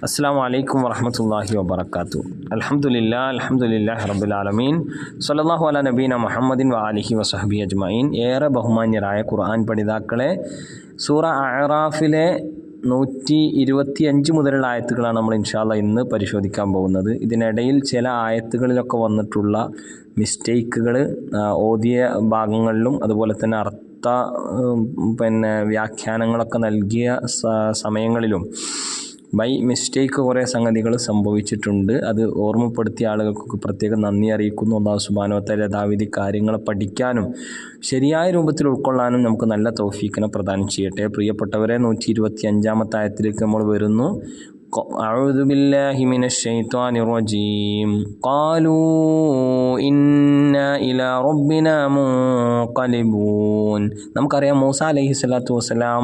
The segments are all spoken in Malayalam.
അസ്സലാമു അലൈക്കും വറഹ്മത്തുള്ളാഹി വബറകാതുഹു. അൽഹംദുലില്ലാഹി റബ്ബിൽ ആലമീൻ. സ്വല്ലല്ലാഹു അലാ നബീന മുഹമ്മദിൻ വആലിഹി വസഹ്ബിഹി അജ്മഈൻ. ഏറെ ബഹുമാന്യരായ ഖുർആൻ പഠിതാക്കളെ, സൂറ അഅറാഫിലെ 125 മുതലുള്ള ആയത്തുകളാണ് നമ്മൾ ഇൻഷാ അല്ലാഹ് ഇന്ന് പരിശോധിക്കാൻ പോകുന്നത്. ഇതിനിടയിൽ ചില ആയത്തുകളിലൊക്കെ വന്നിട്ടുള്ള മിസ്റ്റേക്കുകൾ ഓതിയ ഭാഗങ്ങളിലും അതുപോലെ തന്നെ വ്യാഖ്യാനങ്ങളൊക്കെ നൽകിയ സമയങ്ങളിലും ബൈ മിസ്റ്റേക്ക് കുറേ സംഗതികൾ സംഭവിച്ചിട്ടുണ്ട്. അത് ഓർമ്മപ്പെടുത്തിയ ആളുകൾക്ക് പ്രത്യേകം നന്ദി അറിയിക്കുന്നു. അല്ലാഹു സുബ്ഹാനഹു വ തആല യഥാവിധി കാര്യങ്ങൾ പഠിക്കാനും ശരിയായ രൂപത്തിൽ ഉൾക്കൊള്ളാനും നമുക്ക് നല്ല തൗഫീഖിനെ പ്രദാനം ചെയ്യട്ടെ. പ്രിയപ്പെട്ടവരെ, 125-ാമത്തെ ആയത്തിലേക്ക് നമ്മൾ വരുന്നു. അഊദു ബില്ലാഹി മിനശ് ശൈത്വാനിർ റജീം. ഖാലൂ ഇന്നാ ഇലാ റബ്ബിനാ മുൻഖലിബൂൻ. നമുക്കറിയാം, മൂസ അലൈഹിസ്സലാത്തു വസ്സലാം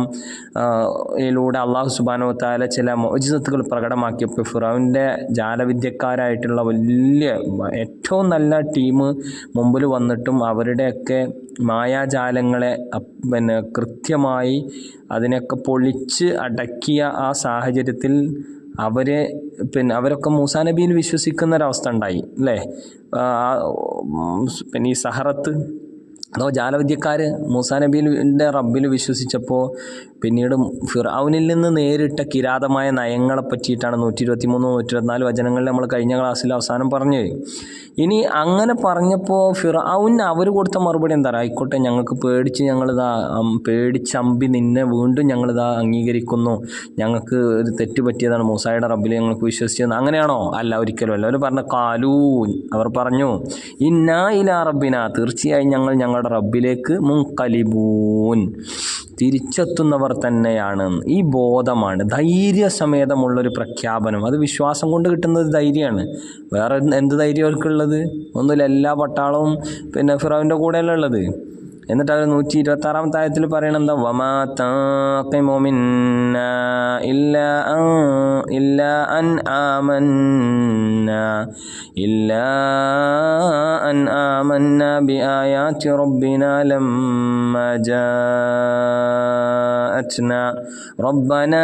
യിലൂടെ അല്ലാഹു സുബ്ഹാനഹു വ തആല ചില മുഅ്ജിസത്തുകൾ പ്രകടമാക്കിയപ്പോൾ ഫിറഔന്റെ ജാലവിദ്യക്കാരായിട്ടുള്ള വലിയ ഏറ്റവും നല്ല ടീം മുമ്പിൽ വന്നിട്ടും അവരുടെയൊക്കെ മായാജാലങ്ങളെ കൃത്യമായി അതിനൊക്കെ പൊളിച്ച് അടക്കിയ ആ സാഹചര്യത്തിൽ അവരൊക്കെ മൂസാ നബിയിൽ വിശ്വസിക്കുന്ന ഒരവസ്ഥ ഉണ്ടായി അല്ലേ? ഈ സഹറത്ത് അതോ ജാലവിദ്യക്കാർ മൂസാ നബിയുടെ റബ്ബിൽ വിശ്വസിച്ചപ്പോൾ പിന്നീട് ഫിർഔനിൽ നിന്ന് നേരിട്ട കിരാതമായ നയങ്ങളെ പറ്റിയിട്ടാണ് 123, 124 വചനങ്ങളിൽ നമ്മൾ കഴിഞ്ഞ ക്ലാസ്സിൽ അവസാനം പറഞ്ഞത്. ഇനി അങ്ങനെ പറഞ്ഞപ്പോൾ ഫിർഔന് അവർ കൊടുത്ത മറുപടി എന്താ? ആയിക്കോട്ടെ, ഞങ്ങൾക്ക് പേടിച്ചമ്പി നിന്നെ വീണ്ടും ഞങ്ങളിതാ അംഗീകരിക്കുന്നു, ഞങ്ങൾക്ക് ഒരു തെറ്റ് പറ്റിയതാണ്, മൂസായുടെ റബ്ബിൽ ഞങ്ങൾക്ക് വിശ്വസിച്ചത്. അങ്ങനെയാണോ? അല്ല, ഒരിക്കലും അല്ല. അവർ പറഞ്ഞ അവർ പറഞ്ഞു ഇന്നാ ഇലാ റബ്ബിന, തീർച്ചയായും ഞങ്ങൾ ഞങ്ങളുടെ റബ്ബിലേക്ക് മുൻഖലിബൂൻ, തിരിച്ചെത്തുന്നവർ തന്നെയാണ്. ഈ ബോധമാണ് ധൈര്യസമേതമുള്ളൊരു പ്രഖ്യാപനം. അത് വിശ്വാസം കൊണ്ട് കിട്ടുന്നത് ധൈര്യമാണ്. വേറെ എന്ത് ധൈര്യം അവർക്കുള്ളത്? ഒന്നുമില്ല. എല്ലാ പട്ടാളവും ഫിറൗന്റെ കൂടെയല്ല ഉള്ളത്. എന്നിട്ട് അവർ 126-ാമത്തെ ആയത്തിൽ പറയണത് എന്താ? വമാ തഖിമു മിന്നാ ഇല്ലാ അൻ ആമന്നാ ബിആയാതി റബ്ബിനാ ലമ്മാ ജാഅത്നാ റബ്ബനാ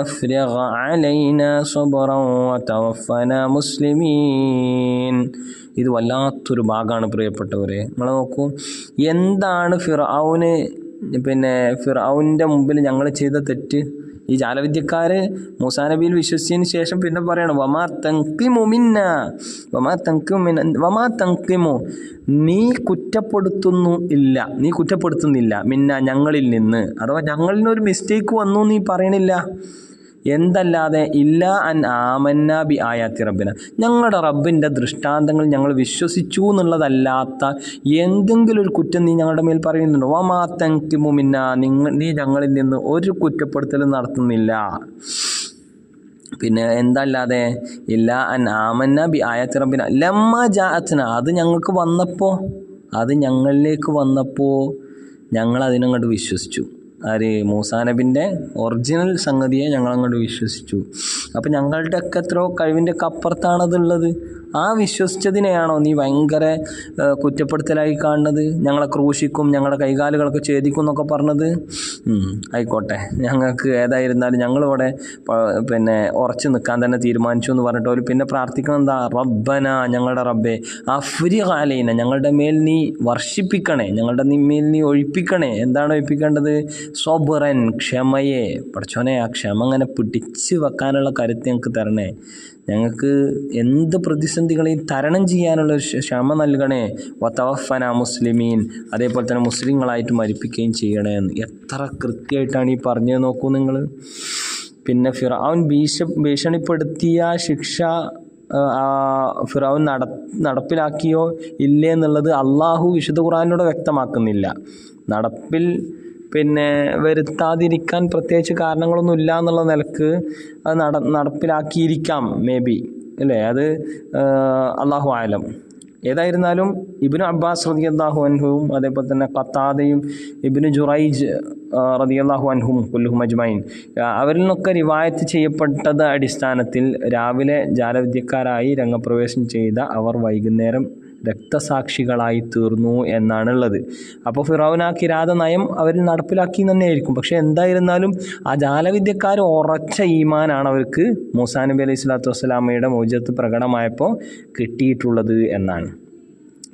അഫ്രിഗ അലൈനാ സബ്റൻ വതവഫനാ മുസ്ലിമീൻ. ഇത് വല്ലാത്തൊരു ഭാഗമാണ് പ്രിയപ്പെട്ടവരെ. നിങ്ങൾ നോക്കൂ, എന്താണ് ഫിർഔന്റെ മുമ്പിൽ ഞങ്ങൾ ചെയ്ത തെറ്റ്? ഈ ജാലവിദ്യക്കാർ മൂസാ നബിയിൽ വിശ്വസിച്ചതിന് ശേഷം പിന്നെ പറയണം വമാ തൻഖിമു, നീ കുറ്റപ്പെടുത്തുന്നില്ല മിന്ന, ഞങ്ങളിൽ നിന്ന്, അഥവാ ഞങ്ങളിൽ നിന്നൊരു മിസ്റ്റേക്ക് വന്നു നീ പറയണില്ല. എന്തല്ലാതെ ഇല്ലാ അൻ ആമന്നാ ബി ആയാത്തി റബ്ബിന, ഞങ്ങളുടെ റബ്ബിൻ്റെ ദൃഷ്ടാന്തങ്ങൾ ഞങ്ങൾ വിശ്വസിച്ചു എന്നുള്ളതല്ലാത്ത എന്തെങ്കിലും ഒരു കുറ്റം നീ ഞങ്ങളുടെ മേൽ പറയുന്നുണ്ടോ? വമാ തൻഖിമു മിന്ന, നീ ഞങ്ങളിൽ നിന്ന് ഒരു കുറ്റപ്പെടുത്തലും നടത്തുന്നില്ല. പിന്നെ എന്തല്ലാതെ ഇല്ലാ അൻ ആമന്നാ ബി ആയാത്തി റബ്ബിന ലമ്മാ ജാഅത്ന, അത് ഞങ്ങളിലേക്ക് വന്നപ്പോൾ ഞങ്ങൾ അതിനങ്ങോട്ട് വിശ്വസിച്ചു. മൂസാ നബിൻ്റെ ഒറിജിനൽ സംഗതിയെ ഞങ്ങളങ്ങോട്ട് വിശ്വസിച്ചു. അപ്പം ഞങ്ങളുടെയൊക്കെ എത്രയോ കഴിവിൻ്റെ ഒക്കെ അപ്പുറത്താണതുള്ളത്. ആ വിശ്വസിച്ചതിനെയാണോ നീ ഭയങ്കര കുറ്റപ്പെടുത്തലായി കാണുന്നത്? ഞങ്ങളെ ക്രൂശിക്കും, ഞങ്ങളുടെ കൈകാലുകളൊക്കെ ഛേദിക്കും എന്നൊക്കെ പറഞ്ഞത്. ആയിക്കോട്ടെ, ഞങ്ങൾക്ക് ഏതായിരുന്നാലും ഞങ്ങളിവിടെ ഉറച്ചു നിൽക്കാൻ തന്നെ തീരുമാനിച്ചു എന്ന് പറഞ്ഞിട്ട് അവർ പിന്നെ പ്രാർത്ഥിക്കണം എന്താ? റബ്ബന, ഞങ്ങളുടെ റബ്ബേ, അഫ്രിഗ അലൈന, ഞങ്ങളുടെ മേൽ നീ വർഷിപ്പിക്കണേ, ഞങ്ങളുടെ മേൽ നീ ഒഴിപ്പിക്കണേ. എന്താണ് ഒഴിപ്പിക്കേണ്ടത്? സബ്റൻ, ക്ഷമയെ. പഠിച്ചോനെ, ആ ക്ഷമ അങ്ങനെ പിടിച്ച് വെക്കാനുള്ള കരുത്ത് ഞങ്ങൾക്ക് തരണേ. ഞങ്ങൾക്ക് എന്ത് പ്രതിസന്ധികളെയും തരണം ചെയ്യാനുള്ള ഒരു ക്ഷമ നൽകണേ. വതവഫന മുസ്ലിമീൻ, അതേപോലെ തന്നെ മുസ്ലിങ്ങളായിട്ട് മരിപ്പിക്കുകയും ചെയ്യണേ എന്ന്. എത്ര കൃത്യമായിട്ടാണ് ഈ പറഞ്ഞത് നോക്കൂ നിങ്ങൾ. പിന്നെ ഫിർഔൻ ഭീഷണിപ്പെടുത്തിയ ശിക്ഷ ഫിർഔൻ നടപ്പിലാക്കിയോ ഇല്ലേ എന്നുള്ളത് അള്ളാഹു വിശുദ്ധ ഖുർആനിലൂടെ വ്യക്തമാക്കുന്നില്ല. നടപ്പിൽ വരുത്താതിരിക്കാൻ പ്രത്യേകിച്ച് കാരണങ്ങളൊന്നും ഇല്ല എന്നുള്ള നിലക്ക് അത് നടപ്പിലാക്കിയിരിക്കാം, മേ ബി, അല്ലേ? അത് അല്ലാഹു ആലം. ഏതായിരുന്നാലും ഇബ്നു അബ്ബാസ് റളിയല്ലാഹു അൻഹുവും അതേപോലെ തന്നെ ഖത്താദയും ഇബ്നു ജുറൈജ് റളിയല്ലാഹു അൻഹും കുല്ലുഹും അജ്മഈൻ, അവരിൽ നിന്നൊക്കെ റിവായത്ത് ചെയ്യപ്പെട്ടത് അടിസ്ഥാനത്തിൽ രാവിലെ ജാലവിദ്യക്കാരായി രംഗപ്രവേശം ചെയ്ത അവർ വൈകുന്നേരം രക്തസാക്ഷികളായി തീർന്നു എന്നാണുള്ളത്. അപ്പോൾ ഫിറൗൻ ആ കിരാത നയം അവരിൽ നടപ്പിലാക്കി തന്നെയായിരിക്കും. പക്ഷേ എന്തായിരുന്നാലും ആ ജാലവിദ്യക്കാർ ഉറച്ച ഈമാനാണ് അവർക്ക് മൂസാ നബി അലൈഹി സ്വലാത്തു വസ്സലാമയുടെ മൗജിസത്ത് പ്രകടമായപ്പോൾ കിട്ടിയിട്ടുള്ളത് എന്നാണ്.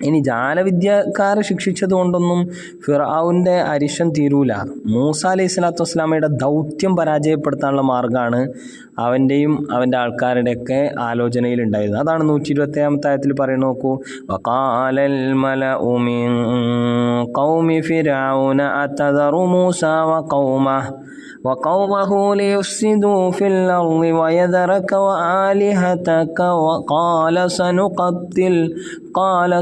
ഇനി ജാലവിദ്യക്കാരെ ശിക്ഷിച്ചത് കൊണ്ടൊന്നും ഫിറഔൻ്റെ അരിശം തീരൂല. മൂസ അലൈഹി സ്വലാത്തു വസ്സലാമയുടെ ദൗത്യം പരാജയപ്പെടുത്താനുള്ള മാർഗ്ഗമാണ് അവൻ്റെയും അവൻ്റെ ആൾക്കാരുടെയൊക്കെ ആലോചനയിലുണ്ടായിരുന്നത്. അതാണ് 127 ആയത്തിൽ പറയുന്നത്. നോക്കൂ, വഖാലൽ മലഉ മിൻ ഖൗമി ഫിർഔന അതദറു മൂസ وقومه ليفسدوا في الأرض ويذرك وآلهتك قال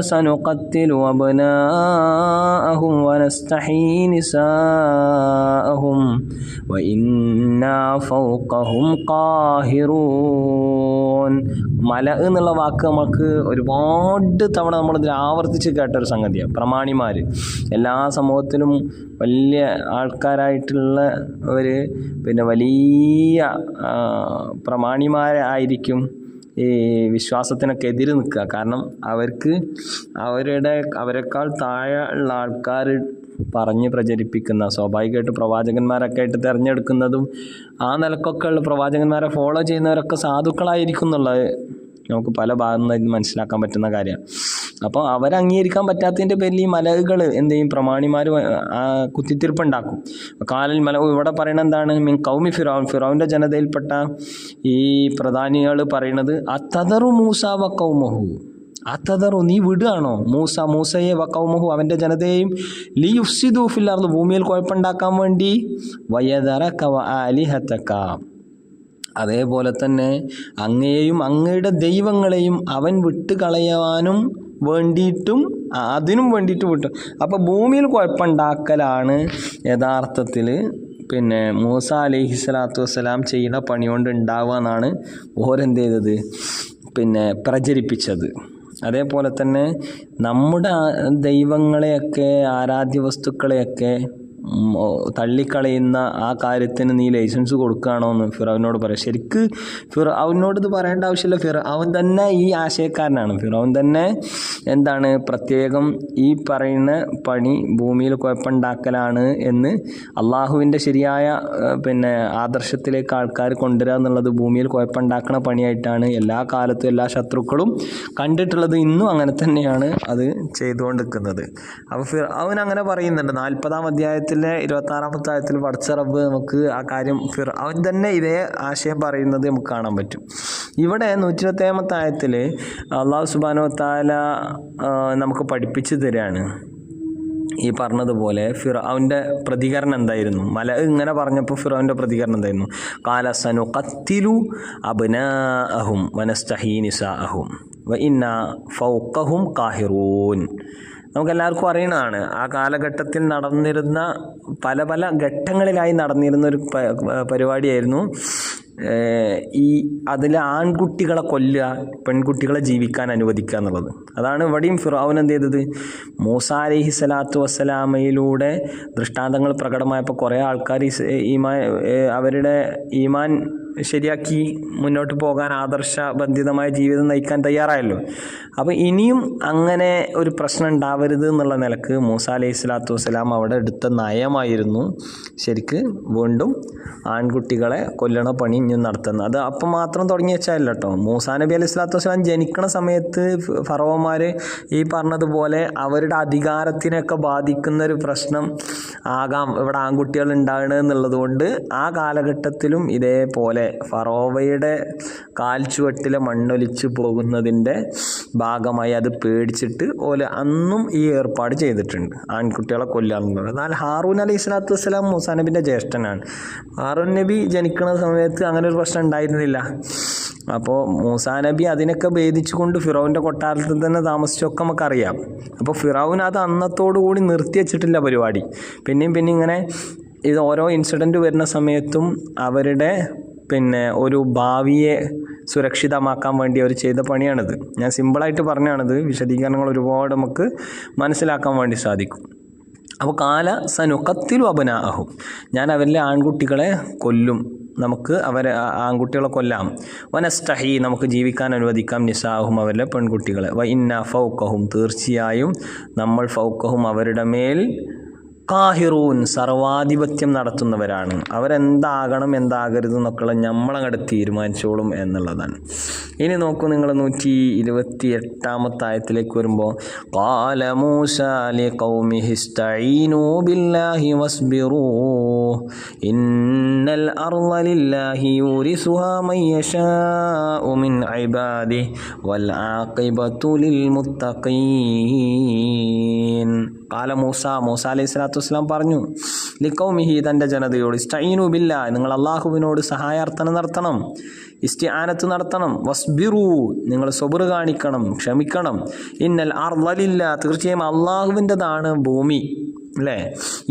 سنقتل أبناءهم ونستحيي نساءهم وإنا فوقهم قاهرون. മല എന്നുള്ള വാക്ക് നമുക്ക് ഒരുപാട് തവണ നമ്മളിതിൽ ആവർത്തിച്ച് കേട്ടൊരു സംഗതിയാണ്. പ്രമാണിമാർ എല്ലാ സമൂഹത്തിലും വലിയ ആൾക്കാരായിട്ടുള്ളവർ പിന്നെ വലിയ പ്രമാണിമാരായിരിക്കും ഈ വിശ്വാസത്തിനൊക്കെ എതിര് നിൽക്കുക. കാരണം അവരെക്കാൾ താഴെ ഉള്ള ആൾക്കാർ പറഞ്ഞ് പ്രചരിപ്പിക്കുന്ന, സ്വാഭാവികമായിട്ട് പ്രവാചകന്മാരൊക്കെ ആയിട്ട് തിരഞ്ഞെടുക്കുന്നതും ആ നിലക്കൊക്കെ ഉള്ള പ്രവാചകന്മാരെ ഫോളോ ചെയ്യുന്നവരൊക്കെ സാധുക്കളായിരിക്കും എന്നുള്ളത് നമുക്ക് പല ഭാഗത്തു നിന്ന് മനസ്സിലാക്കാൻ പറ്റുന്ന കാര്യമാണ്. അപ്പോൾ അവരംഗീകരിക്കാൻ പറ്റാത്തതിൻ്റെ പേരിൽ ഈ മലകൾ എന്ത് ചെയ്യും, പ്രമാണിമാർ കുത്തിത്തിരിപ്പുണ്ടാക്കും. കാലൽ മല ഇവിടെ പറയുന്നത് എന്താണ്? മീൻ കൗമി ഫിറൗൻ്റെ ജനതയിൽപ്പെട്ട ഈ പ്രധാനികൾ പറയുന്നത് അതദറു മൂസ വ കൗമഹു, അതദറു നീ വിടുകയാണോ മൂസയെ വ കൗമഹു അവൻ്റെ ജനതയെയും, ലി യുഫ്സിദു ഫിൽ അർദ് ഭൂമിയിൽ കുഴപ്പമുണ്ടാക്കാൻ വേണ്ടി, വയദറക വ ആലിഹതക അതേപോലെ തന്നെ അങ്ങയെയും അങ്ങയുടെ ദൈവങ്ങളെയും അവൻ വിട്ടുകളയാനും വേണ്ടിയിട്ടും അതിനും വേണ്ടിയിട്ട് വിട്ടു. അപ്പോൾ ഭൂമിയിൽ കുഴപ്പമുണ്ടാക്കലാണ് യഥാർത്ഥത്തിൽ പിന്നെ മൂസ അലൈഹി സ്വലാത്തു വസ്സലാം ചെയ്യുന്ന പണി കൊണ്ട് ഉണ്ടാവുക എന്നാണ് ഓരെന്ത് ചെയ്തത്, പിന്നെ പ്രചരിപ്പിച്ചത്. അതേപോലെ തന്നെ നമ്മുടെ ദൈവങ്ങളെയൊക്കെ ആരാധ്യ വസ്തുക്കളെയൊക്കെ തള്ളിക്കളയുന്ന ആ കാര്യത്തിന് നീ ലൈസൻസ് കൊടുക്കുകയാണോ എന്ന് ഫിറൗനോട് പറയാം. ശരിക്ക് ഫിറൗനോട് ഇത് പറയേണ്ട ആവശ്യമില്ല. ഫിറൗൻ തന്നെ ഈ ആശയക്കാരനാണ്. ഫിറൗൻ തന്നെ എന്താണ് പ്രത്യേകം ഈ പറയുന്ന പണി ഭൂമിയിൽ കുഴപ്പമുണ്ടാക്കലാണ് എന്ന് അള്ളാഹുവിൻ്റെ ശരിയായ പിന്നെ ആദർശത്തിലേക്ക് ആൾക്കാർ കൊണ്ടുവരിക എന്നുള്ളത് ഭൂമിയിൽ കുഴപ്പമുണ്ടാക്കുന്ന പണിയായിട്ടാണ് എല്ലാ കാലത്തും എല്ലാ ശത്രുക്കളും കണ്ടിട്ടുള്ളത്. ഇന്നും അങ്ങനെ തന്നെയാണ് അത് ചെയ്തുകൊണ്ടിരിക്കുന്നത്. അപ്പോൾ ഫിറൗൻ അങ്ങനെ പറയുന്നുണ്ട്. 40-ാം അധ്യായത്തിൽ 26-ാമത്തെ ആയത്തിൽ പടച്ച റബ്ബ് നമുക്ക് ആ കാര്യം ഫിർഔൻ തന്നെ ഇതേ ആശയം പറയുന്നത് നമുക്ക് കാണാൻ പറ്റും. ഇവിടെ 127-ാമത്തെ ആയത്തിൽ അള്ളാഹു സുബ്ഹാനഹു വ തആല നമുക്ക് പഠിപ്പിച്ചു തരികയാണ്. ഈ പറഞ്ഞതുപോലെ ഫിർഔൻ്റെ പ്രതികരണം എന്തായിരുന്നു? മല ഇങ്ങനെ പറഞ്ഞപ്പോൾ ഫിർഔൻ്റെ പ്രതികരണം എന്തായിരുന്നു? ഖാല സനുഖത്തിലു അബ്നാഅഹും വനസ്തഹീ നിസാഅഹും വഇന്നാ ഫൗഖഹും ഖാഹിറൂൻ. നമുക്കെല്ലാവർക്കും അറിയുന്നതാണ്. ആ കാലഘട്ടത്തിൽ നടന്നിരുന്ന പല ഘട്ടങ്ങളിലായി നടന്നിരുന്ന ഒരു പരിപാടിയായിരുന്നു അതിൽ ആൺകുട്ടികളെ കൊല്ലുക, പെൺകുട്ടികളെ ജീവിക്കാൻ അനുവദിക്കുക എന്നുള്ളത്. അതാണ് ഇവിടെയും ഫിറഔൻ എന്ത് ചെയ്തത്? മൂസ അലൈഹി സ്വലാത്തു വസ്സലാമയിലൂടെ ദൃഷ്ടാന്തങ്ങൾ പ്രകടമായപ്പോൾ കുറേ ആൾക്കാർ അവരുടെ ഈമാൻ ശരിയാക്കി മുന്നോട്ട് പോകാൻ ആദർശബന്ധിതമായ ജീവിതം നയിക്കാൻ തയ്യാറായല്ലോ. അപ്പോൾ ഇനിയും അങ്ങനെ ഒരു പ്രശ്നം ഉണ്ടാവരുത് എന്നുള്ള നിലക്ക് മൂസ അലൈഹി സ്വലാത്തു വസ്സലാം അവിടെ എടുത്ത നയമായിരുന്നു ശരിക്ക് വീണ്ടും ആൺകുട്ടികളെ കൊല്ലണ പണി ഇനിയും നടത്തുന്നത്. അത് അപ്പം മാത്രം തുടങ്ങി വെച്ചാലല്ല കേട്ടോ. മൂസാ നബി അലൈഹി സ്വലാത്തു വസ്സലാം ജനിക്കണ സമയത്ത് ഫറവന്മാർ ഈ പറഞ്ഞതുപോലെ അവരുടെ അധികാരത്തിനൊക്കെ ബാധിക്കുന്ന ഒരു പ്രശ്നം ആകാം ഇവിടെ ആൺകുട്ടികൾ ഉണ്ടാകണത് എന്നുള്ളത് കൊണ്ട് ആ കാലഘട്ടത്തിലും ഇതേപോലെ ഫറോവയുടെ കാൽച്ചുവട്ടിലെ മണ്ണൊലിച്ച് പോകുന്നതിൻ്റെ ഭാഗമായി അത് പേടിച്ചിട്ട് അന്നും ഈ ഏർപ്പാട് ചെയ്തിട്ടുണ്ട്, ആൺകുട്ടികളെ കൊല്ലുക എന്നുള്ളത്. എന്നാൽ ഹാറൂൻ അലൈഹി സ്വലാത്തു വസ്സലാം മൂസാ നബിൻ്റെ ജ്യേഷ്ഠനാണ്. ഹാറൂൻ നബി ജനിക്കുന്ന സമയത്ത് അങ്ങനെ ഒരു പ്രശ്നം ഉണ്ടായിരുന്നില്ല. അപ്പോൾ മൂസാ നബി അതിനൊക്കെ ഭേദിച്ചുകൊണ്ട് ഫിറൗൻ്റെ കൊട്ടാരത്തിൽ തന്നെ താമസിച്ചൊക്കെ നമുക്കറിയാം. അപ്പോൾ ഫിറൗൻ അത് അന്നത്തോടു കൂടി നിർത്തി വെച്ചിട്ടില്ല പരിപാടി. പിന്നെയും ഇങ്ങനെ ഇത് ഓരോ ഇൻസിഡൻറ്റ് വരുന്ന സമയത്തും അവരുടെ പിന്നെ ഒരു ഭാവിയെ സുരക്ഷിതമാക്കാൻ വേണ്ടി അവർ ചെയ്ത പണിയാണിത്. ഞാൻ സിമ്പിളായിട്ട് പറഞ്ഞാണിത്, വിശദീകരണങ്ങൾ ഒരുപാട് നമുക്ക് മനസ്സിലാക്കാൻ വേണ്ടി സാധിക്കും. അപ്പോൾ കാല സനുഖത്തിലു അബ്നാഅഹും, ഞാൻ അവരിലെ ആൺകുട്ടികളെ കൊല്ലും നമുക്ക് അവരെ ആൺകുട്ടികളെ കൊല്ലാം. വനസ്തഹി നമുക്ക് ജീവിക്കാൻ അനുവദിക്കാം നിസാഹും അവരുടെ പെൺകുട്ടികളെ. വ ഇന്ന ഫൗക്കഹും തീർച്ചയായും നമ്മൾ ഫൗക്കഹും അവരുടെ മേൽ കാഹിറൂൻ സർവാധിപത്യം നടത്തുന്നവരാണ്. അവരെന്താകണം എന്താകരുത് എന്നൊക്കെയുള്ള നമ്മളങ്ങോട്ട് തീരുമാനിച്ചോളും എന്നുള്ളതാണ്. ഇനി നോക്കൂ നിങ്ങൾ 128 ആയത്തിലേക്ക് വരുമ്പോൾ ഖാല മൂസ ലിഖൗമിഹി ഇസ്തഈനൂ ബില്ലാഹി വസ്ബിറൂ ഇന്നൽ അർള ലില്ലാഹി യൂരിസുഹാ മൻ യശാഉ മിൻ ഇബാദിഹി വൽ ആഖിബതു ലിൽ മുത്തഖീൻ. ഖാല മൂസ അലൈഹി സ്വലാത്തു വസ്സലാം പറഞ്ഞു ലിഖൗമിഹി തൻ്റെ ജനതയോട് ഇസ്തഈനൂ ബില്ലാഹ് നിങ്ങൾ അള്ളാഹുവിനോട് സഹായാർത്ഥന നടത്തണം, ഇസ്തിആനത്ത് നടത്തണം. വസ്ബിറൂ നിങ്ങൾ സബർ കാണിക്കണം, ക്ഷമിക്കണം. ഇന്നൽ അർള ലില്ലാഹ് തീർച്ചയായും അള്ളാഹുവിൻ്റെതാണ് ഭൂമി, അല്ലേ?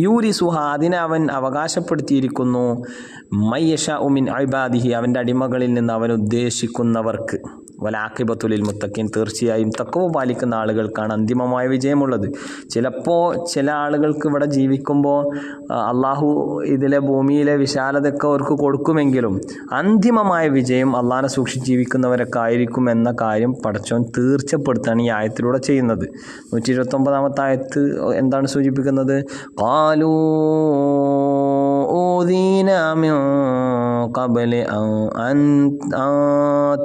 യൂരിസുഹ അതിനെ അവൻ അവകാശപ്പെടുത്തിയിരിക്കുന്നു മൻ യശാഉ മിൻ ഇബാദിഹി അവൻ്റെ അടിമകളിൽ നിന്ന് അവൻ ഉദ്ദേശിക്കുന്നവർക്ക്. വലാഖിബത്തു ലിൽ മുത്തഖീൻ തീർച്ചയായും തഖ്വ പാലിക്കുന്ന ആളുകൾക്കാണ് അന്തിമമായ വിജയമുള്ളത്. ചിലപ്പോൾ ചില ആളുകൾക്ക് ഇവിടെ ജീവിക്കുമ്പോൾ അള്ളാഹു ഇതിലെ ഭൂമിയിലെ വിശാലതയൊക്കെ അവർക്ക് കൊടുക്കുമെങ്കിലും അന്തിമമായ വിജയം അള്ളാഹിനെ സൂക്ഷിച്ച് ജീവിക്കുന്നവരൊക്കെ ആയിരിക്കും എന്ന കാര്യം പടച്ചോൻ തീർച്ചപ്പെടുത്താണ് ഈ ആയത്തിലൂടെ ചെയ്യുന്നത്. 129 ആയത്ത് എന്താണ് സൂചിപ്പിക്കുന്നത്? ഖാലൂ ഊദീനാ മിൻ ഖബ്ലി അൻ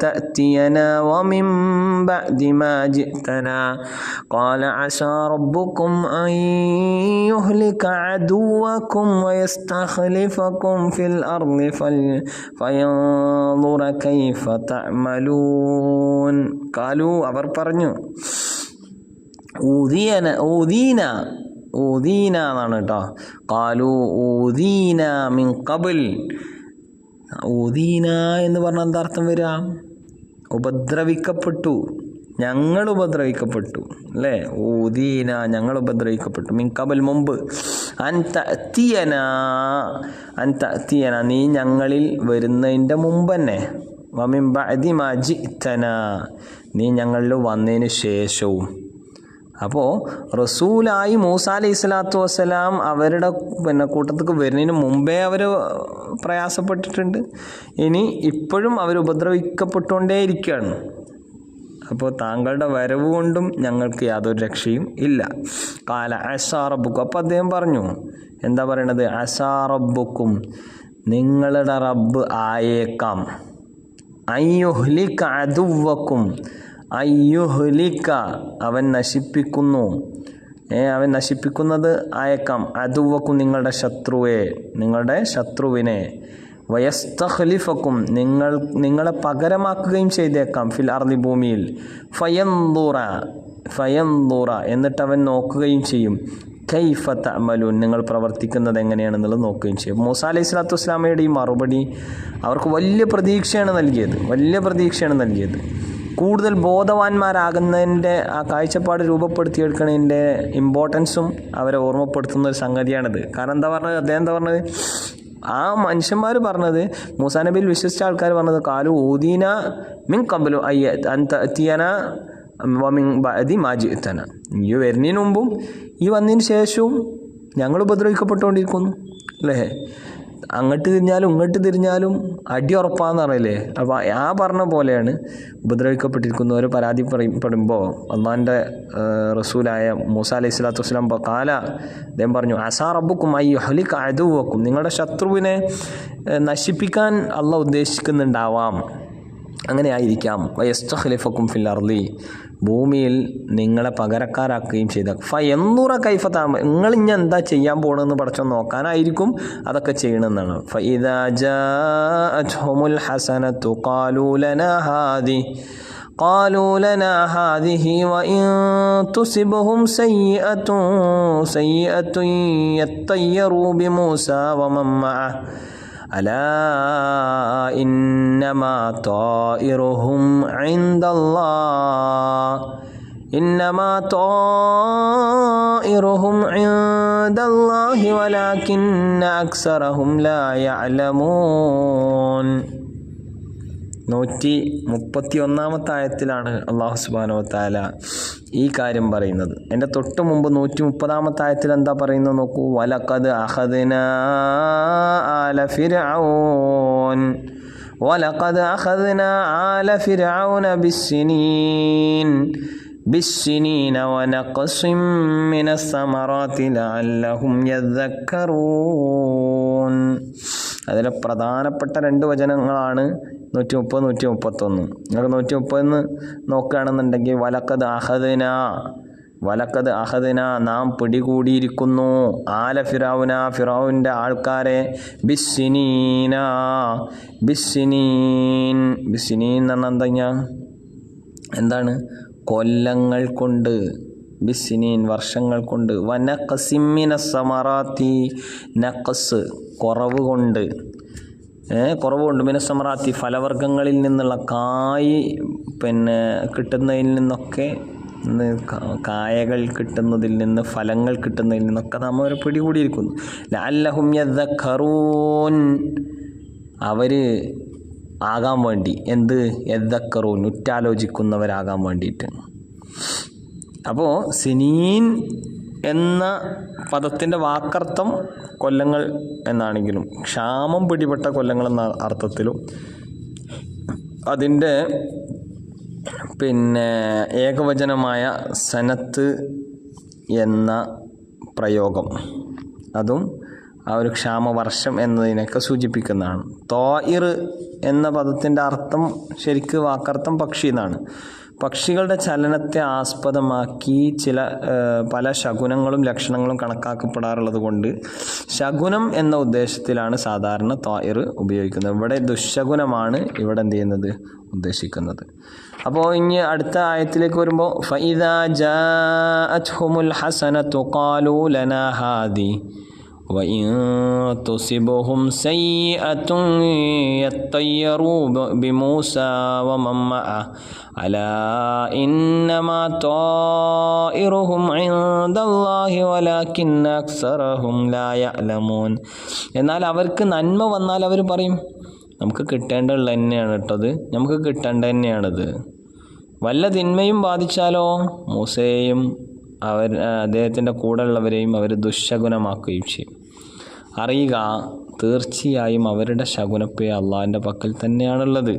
തഅതിയനാ ومن بعد ما جئتنا قال عسى ربكم أن يهلك عدوكم ويستخلفكم في الأرض فينظر كيف تعملون. قالوا അവർ പറഞ്ഞു ഊദീന എന്നാണ് കേട്ടോ. ഖാലു ഊദീന മിൻ ഖബൽ. ഊദീന എന്ന് പറഞ്ഞാൽ എന്താ അർത്ഥം വരിക? ഉപദ്രവിക്കപ്പെട്ടു, ഞങ്ങൾ ഉപദ്രവിക്കപ്പെട്ടു, അല്ലേ? ഊദീന ഞങ്ങൾ ഉപദ്രവിക്കപ്പെട്ടു. മിൻ ഖബൽ മുമ്പ്. അൻ തഅതിയന നീ ഞങ്ങളിൽ വരുന്നതിൻ്റെ മുമ്പ് തന്നെ. വമിൻ ബഅദി മാ ജിഅ്തന നീ ഞങ്ങളിൽ വന്നതിന് ശേഷവും. അപ്പോൾ റസൂലായി മൂസ അലൈഹി സ്വലാത്തു വസ്സലാം അവരുടെ കൂട്ടത്തേക്ക് വരുന്നതിന് മുമ്പേ അവർ പ്രയാസപ്പെട്ടിട്ടുണ്ട്. ഇനി ഇപ്പോഴും അവർ ഉപദ്രവിക്കപ്പെട്ടുകൊണ്ടേയിരിക്കുകയാണ്. അപ്പോൾ താങ്കളുടെ വരവ് കൊണ്ടും ഞങ്ങൾക്ക് യാതൊരു രക്ഷയും ഇല്ല. ഖാല അസാ റബ്ബുക്കും. അപ്പോൾ അദ്ദേഹം പറഞ്ഞു, എന്താ പറയണത്? അസാ റബ്ബുക്കും നിങ്ങളുടെ റബ്ബ് ആയേക്കാം. അയ്യുഹ്ലിക അദുവ്വക്കും അയ്യുഹ്ലിക അവൻ നശിപ്പിക്കുന്നു, അവൻ നശിപ്പിക്കുന്നത് ആയേക്കാം. അദുവ്വക്കും നിങ്ങളുടെ ശത്രുവിനെ. വയസ്തഖ്ലിഫക്കും നിങ്ങളെ പകരമാക്കുകയും ചെയ്തേക്കാം. ഫിൽ അർളി ഭൂമിയിൽ. ഫയൻദുറ എന്നിട്ട് അവൻ നോക്കുകയും ചെയ്യും. കൈഫ തഅമലൂൻ നിങ്ങൾ പ്രവർത്തിക്കുന്നത് എങ്ങനെയാണെന്നുള്ളത് നോക്കുകയും ചെയ്യും. മൂസ അലൈഹി സ്വലാത്തു വസ്സലാമയുടെ ഈ മറുപടി അവർക്ക് വലിയ പ്രതീക്ഷയാണ് നൽകിയത്. കൂടുതൽ ബോധവാന്മാരാകുന്നതിൻ്റെ ആ കാഴ്ചപ്പാട് രൂപപ്പെടുത്തിയെടുക്കുന്നതിൻ്റെ ഇമ്പോർട്ടൻസും അവരെ ഓർമ്മപ്പെടുത്തുന്ന ഒരു സംഗതിയാണിത്. കാരണം അദ്ദേഹം എന്താ പറഞ്ഞത്? ആ മനുഷ്യന്മാർ പറഞ്ഞത്, മൂസാ നബിയിൽ വിശ്വസിച്ച ആൾക്കാർ പറഞ്ഞത്, കാലു ഊദീന മിൻ ഖബ്ലു അൻ തഅതിയന വമിൻ ബഅദി മാ ജിഅ്തന ഈ വരുന്നതിന് മുമ്പും ഈ വന്നതിന് ശേഷവും ഞങ്ങൾ ഉപദ്രവിക്കപ്പെട്ടുകൊണ്ടിരിക്കുന്നു, അല്ലേ? അങ്ങോട്ട് തിരിഞ്ഞാലും ഇങ്ങോട്ട് തിരിഞ്ഞാലും അടി ഉറപ്പാന്ന് പറയില്ലേ? അപ്പോൾ ആ പറഞ്ഞ പോലെയാണ് ഉപദ്രവിക്കപ്പെട്ടിരിക്കുന്നവർ പരാതിപ്പെടുമ്പോൾ അള്ളാഹിൻ്റെ റസൂലായ മൂസ അലൈഹി സ്വലാത്തു വസ്സലാം അദ്ദേഹം പറഞ്ഞു, അസാ റബ്ബുക്കും അയ്യുഹ്ലിക അദുവ്വക്കും നിങ്ങളുടെ ശത്രുവിനെ നശിപ്പിക്കാൻ അള്ളാഹ് ഉദ്ദേശിക്കുന്നുണ്ടാവാം, അങ്ങനെ ആയിരിക്കാം. വയസ്തഖ്ലിഫക്കും ഫിൽ അർളി ഭൂമിയിൽ നിങ്ങളെ പകരക്കാരാക്കുകയും ചെയ്ത ഫയൻദുറ കൈഫ തഅമലൂൻ നിങ്ങൾ ഇനി എന്താ ചെയ്യാൻ പോകണമെന്ന് പഠിച്ചോ നോക്കാനായിരിക്കും അതൊക്കെ ചെയ്യണമെന്നാണ്. ഫഇദാ ജാഅത്ഹുമുൽ ഹസനത്തു ഖാലൂ ലനാ ഹാദിഹി വഇൻ തുസിബ്ഹും സയ്യിഅത്തുൻ യത്തയ്യറൂ ബിമൂസാ വമൻ മഅഹു അലാ ഇന്നമാ ത്വാഇറുഹും ഇൻദല്ലാഹി വലാകിന്ന അക്സറഹും ലാ യഅലമൂൻ. 131 ആയത്തിലാണ് അല്ലാഹു സുബ്ഹാനഹു വ തആല ഈ കാര്യം പറയുന്നത്. എൻ്റെ തൊട്ട് മുമ്പ് 130 ആയത്തിൽ എന്താ പറയുന്നത് നോക്കൂ. വലഖദ് അഖദ്നാ ആല ഫിർഔൻ വലഖദ് അഖദ്നാ ആല ഫിർഔന ബിസ്സിനീന വനഖസിം മിനസ് സമറാത്തി ലഅല്ലഹും യദ്ദക്കറൂൻ. അതിലെ പ്രധാനപ്പെട്ട 2 വചനങ്ങളാണ് 130, 131. നിങ്ങൾക്ക് 130 നോക്കുകയാണെന്നുണ്ടെങ്കിൽ വലഖദ് അഖദ്ന നാം പിടികൂടിയിരിക്കുന്നു ആല ഫിറഔന ഫിറഔൻ്റെ ആൾക്കാരെ ബിസ്സിനീൻ എന്ന് പറഞ്ഞാൽ എന്താണ്? കൊല്ലങ്ങൾ കൊണ്ട്, ബിസ്സിനീൻ വർഷങ്ങൾ കൊണ്ട്, വനഖസിം മിനസ് സമറാത്തി നഖസ് കുറവ് കൊണ്ട് മിനസ് സമറാത്തി ഫലവർഗ്ഗങ്ങളിൽ നിന്നുള്ള കായ് കിട്ടുന്നതിൽ നിന്നൊക്കെ, കായകൾ കിട്ടുന്നതിൽ നിന്ന്, ഫലങ്ങൾ കിട്ടുന്നതിൽ നിന്നൊക്കെ നാം അവരെ പിടികൂടിയിരിക്കുന്നു. ലഅല്ലഹും യദ്ദക്കറൂൻ അവർ ആകാൻ വേണ്ടി, യദ്ദക്കറൂൻ ഉറ്റാലോചിക്കുന്നവരാകാൻ വേണ്ടിയിട്ട്. അപ്പോൾ സിനീൻ എന്ന പദത്തിൻ്റെ വാക്കർത്ഥം കൊല്ലങ്ങൾ എന്നാണെങ്കിലും ക്ഷാമം പിടിപെട്ട കൊല്ലങ്ങൾ എന്ന അർത്ഥത്തിലും അതിൻ്റെ ഏകവചനമായ സനത്ത് എന്ന പ്രയോഗം അതും ആ ഒരു ക്ഷാമവർഷം എന്നതിനൊക്കെ സൂചിപ്പിക്കുന്നതാണ്. ത്വാഇർ എന്ന പദത്തിൻ്റെ അർത്ഥം ശരിക്ക് വാക്കർത്ഥം പക്ഷി എന്നാണ്. പക്ഷികളുടെ ചലനത്തെ ആസ്പദമാക്കി പല ശകുനങ്ങളും ലക്ഷണങ്ങളും കണക്കാക്കപ്പെടാറുള്ളത് കൊണ്ട് ശകുനം എന്ന ഉദ്ദേശത്തിലാണ് സാധാരണ ത്വാഇർ ഉപയോഗിക്കുന്നത്. ഇവിടെ ദുശകുനമാണ് ഇവിടെ ഉദ്ദേശിക്കുന്നത്. അപ്പോൾ ഇനി അടുത്ത ആയത്തിലേക്ക് വരുമ്പോൾ ഫഇദാ ജാഅത്ഹുമുൽ ഹസനതു ഖാലൂ ലനാ ഹാദി وإن تصبهم سيئة يطيروا بموسى ومن معه ألا إنما طائرهم عند الله ولكن أكثرهم لا يعلمون. എന്നാൽ അവർക്ക് നന്മ വന്നാൽ അവർ പറയും നമുക്ക് കിട്ടേണ്ടത് തന്നെയാണ് കേട്ടത്, നമുക്ക് കിട്ടേണ്ട തന്നെയാണിത്. വല്ല തിന്മയും ബാധിച്ചാലോ മൂസയെയും അദ്ദേഹത്തിൻ്റെ കൂടെയുള്ളവരെയും അവർ ദുശകുനമാക്കുകയും ചെയ്യും. അറിയുക, തീർച്ചയായും അവരുടെ ശകുനപ്പേ അള്ളാഹിൻ്റെ പക്കൽ തന്നെയാണുള്ളത്.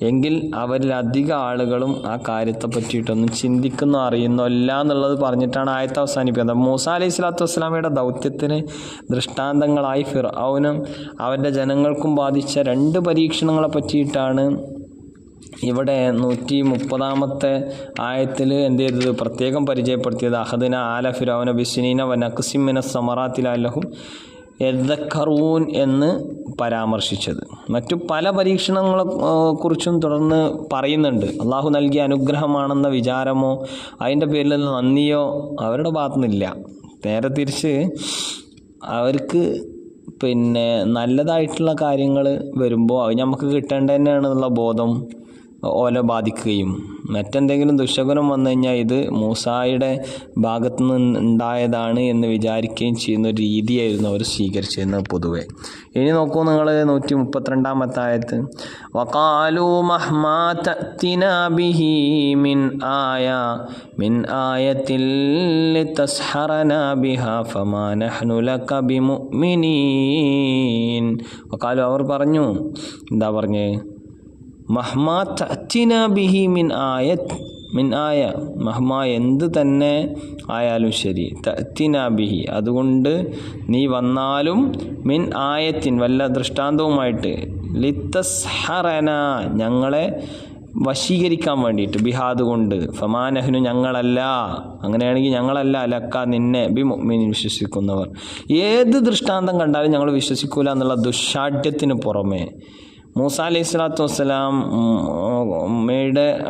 എങ്കിൽ അവരിൽ അധിക ആളുകളും ആ കാര്യത്തെ പറ്റിയിട്ടൊന്നും ചിന്തിക്കുന്നോ അറിയുന്നോ അല്ല എന്നുള്ളത് പറഞ്ഞിട്ടാണ് ആയത്ത് അവസാനിപ്പിക്കുന്നത്. മൂസ അലൈഹി സ്വലാത്തു വസ്സലാമയുടെ ദൗത്യത്തിന് ദൃഷ്ടാന്തങ്ങളായി ഫിർഔനും അവൻ്റെ ജനങ്ങൾക്കും ബാധിച്ച 2 പരീക്ഷണങ്ങളെ പറ്റിയിട്ടാണ് ഇവിടെ 130-ാമത്തെ ആയത്തിൽ പ്രത്യേകം പരിചയപ്പെടുത്തിയത്. അഖദ്ന ആല ഫിർഔന ബിസ്സിനീന വനഖസിം മിനസ് സമറാത്തി ലഅല്ലഹും യദ്ദക്കറൂൻ എന്ന് പരാമർശിച്ചത്. മറ്റു പല പരീക്ഷണങ്ങളെ കുറിച്ചും തുടർന്ന് പറയുന്നുണ്ട്. അള്ളാഹു നൽകിയ അനുഗ്രഹമാണെന്ന വിചാരമോ അതിൻ്റെ പേരിൽ നന്ദിയോ അവരുടെ ഭാഗത്തുനിന്നില്ല. നേരെ തിരിച്ച് അവർക്ക് നല്ലതായിട്ടുള്ള കാര്യങ്ങൾ വരുമ്പോൾ അത് നമുക്ക് കിട്ടേണ്ട തന്നെയാണെന്നുള്ള ബോധം ഓലെ ബാധിക്കുകയും മറ്റെന്തെങ്കിലും ദുശകുനം വന്നു കഴിഞ്ഞാൽ ഇത് മൂസായുടെ ഭാഗത്തു നിന്ന് ഉണ്ടായതാണ് എന്ന് വിചാരിക്കുകയും ചെയ്യുന്ന ഒരു രീതിയായിരുന്നു അവർ സ്വീകരിച്ചിരുന്നത് പൊതുവെ. ഇനി നോക്കൂ നിങ്ങൾ 132-ാമത്തെ ആയത്ത്. വഖാലൂ മഹ്മാ തഅ്തിനാ ബിഹി മിൻ ആയത്തിൽ ലിതസ്ഹറനാ ബിഹാ ഫമാ നഹ്നു ലക ബിമുഅ്മിനീൻ. വഖാലൂ അവർ പറഞ്ഞു, എന്താ പറഞ്ഞേ? മഹ്മാ തഅ്തിനാ ബിഹി മിൻ ആയ മഹ്മാ എന്ത് തന്നെ ആയാലും ശരി, തഅ്തിനാ ബിഹി അതുകൊണ്ട് നീ വന്നാലും, മിൻ ആയത്തിൻ വല്ല ദൃഷ്ടാന്തവുമായിട്ട്, ലിതസ്ഹറന ഞങ്ങളെ വശീകരിക്കാൻ വേണ്ടിയിട്ട്, ബിഹാദ് കൊണ്ട്, ഫമാ നഹ്നു ഞങ്ങളല്ല, അങ്ങനെയാണെങ്കിൽ ഞങ്ങളല്ല, ലക്ക നിന്നെ, ബിമുഅ്മിനീൻ വിശ്വസിക്കുന്നവർ. ഏത് ദൃഷ്ടാന്തം കണ്ടാലും ഞങ്ങൾ വിശ്വസിക്കൂല എന്നുള്ള ദുശാഠ്യത്തിന് പുറമെ മൂസ അലൈഹി സ്വലാത്തു വസ്സലാമയുടെ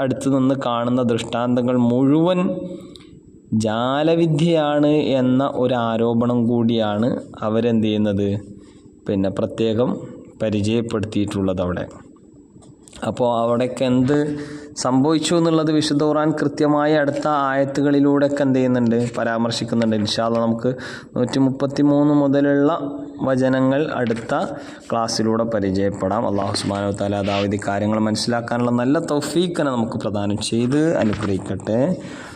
അടുത്ത് നിന്ന് കാണുന്ന ദൃഷ്ടാന്തങ്ങൾ മുഴുവൻ ജാലവിദ്യയാണ് എന്ന ഒരു ആരോപണം കൂടിയാണ് അവരെന്ത് ചെയ്യുന്നത് പ്രത്യേകം പരിചയപ്പെടുത്തിയിട്ടുള്ളത് അവിടെ. അപ്പോൾ അവിടേക്ക് എന്ത് സംഭവിച്ചു എന്നുള്ളത് വിശുദ്ധ ഖുർആൻ കൃത്യമായി അടുത്ത ആയത്തുകളിലൂടെയൊക്കെ എന്ത് ചെയ്യുന്നുണ്ട്, പരാമർശിക്കുന്നുണ്ട്. ഇൻഷാ അല്ലാഹ് നമുക്ക് 133 മുതലുള്ള വചനങ്ങൾ അടുത്ത ക്ലാസ്സിലൂടെ പരിചയപ്പെടാം. അല്ലാഹു സുബ്ഹാനഹു വ തആല അതാവധി കാര്യങ്ങൾ മനസ്സിലാക്കാനുള്ള നല്ല തൗഫീഖിനെ നമുക്ക് പ്രദാനം ചെയ്ത് അനുഗ്രഹിക്കട്ടെ.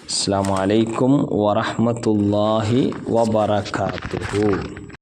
അസ്സലാമു അലൈക്കും വറഹ്മത്തുള്ളാഹി വബറകാതുഹു.